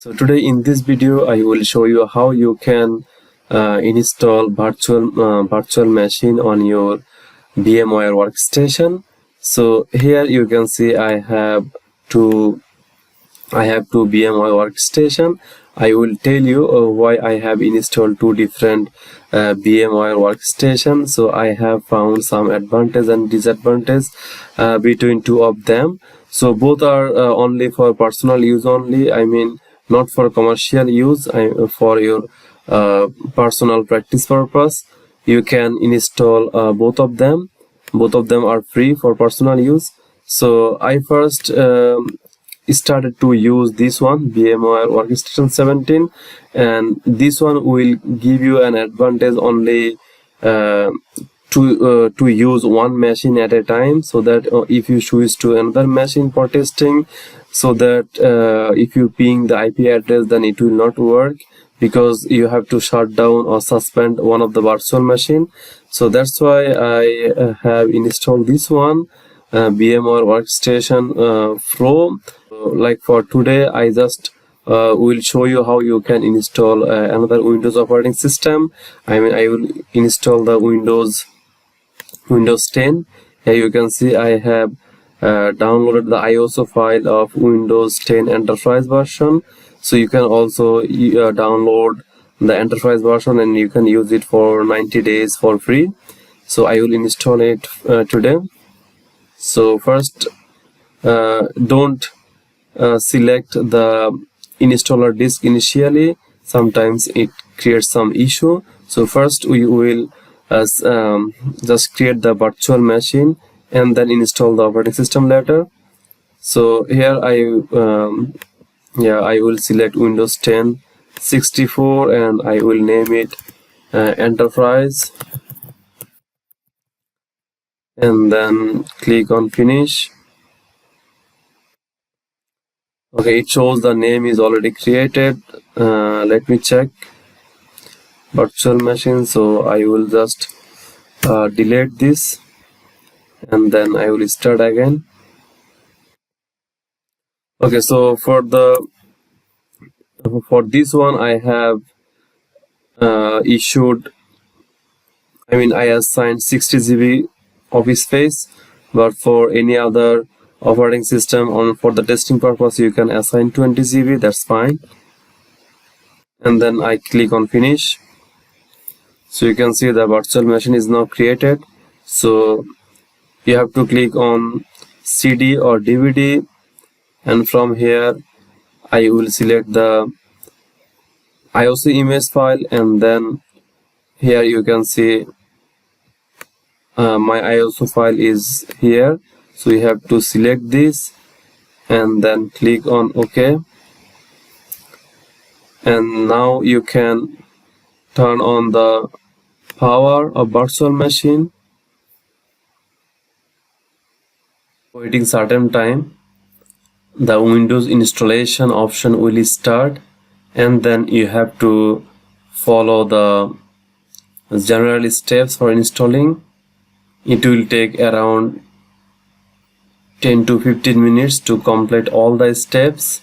So today in this video I will show you how you can install virtual machine on your VMware Workstation. So here you can see I have two VMware Workstation. I will tell you why I have installed two different VMware Workstation. So I have found some advantage and disadvantage between two of them. So both are only for personal use only. I mean, not for commercial use. For your personal practice purpose, you can install both of them. Both of them are free for personal use. So I first started to use this one, VMware Workstation 17, and this one will give you an advantage only to use one machine at a time, so that if you switch to another machine for testing, so that if you ping the IP address, then it will not work because you have to shut down or suspend one of the virtual machine. So that's why I have installed this one, VMware Workstation Pro. Like for today, I just will show you how you can install another Windows operating system. I will install the Windows 10. Here you can see I have downloaded the ISO file of Windows 10 Enterprise version. So you can also download the Enterprise version and you can use it for 90 days for free. So I will install it today. So first, don't select the installer disk initially. Sometimes it creates some issue. So first we will just create the virtual machine and then install the operating system later. So here I will select Windows 10 64 and I will name it Enterprise, and then click on finish. Okay, it shows the name is already created. Let me check virtual machine. So I will just delete this and then I will start again. Okay, so for this one I have I assigned 60 GB office space, but for any other operating system for the testing purpose you can assign 20 GB, that's fine. And then I click on finish. So you can see the virtual machine is now created. So you have to click on CD or DVD, and from here I will select the IOC image file, and then here you can see my ISO file is here. So you have to select this and then click on OK, and now you can turn on the power of virtual machine. Waiting certain time, the Windows installation option will start, and then you have to follow the general steps for installing. It will take around 10 to 15 minutes to complete all the steps.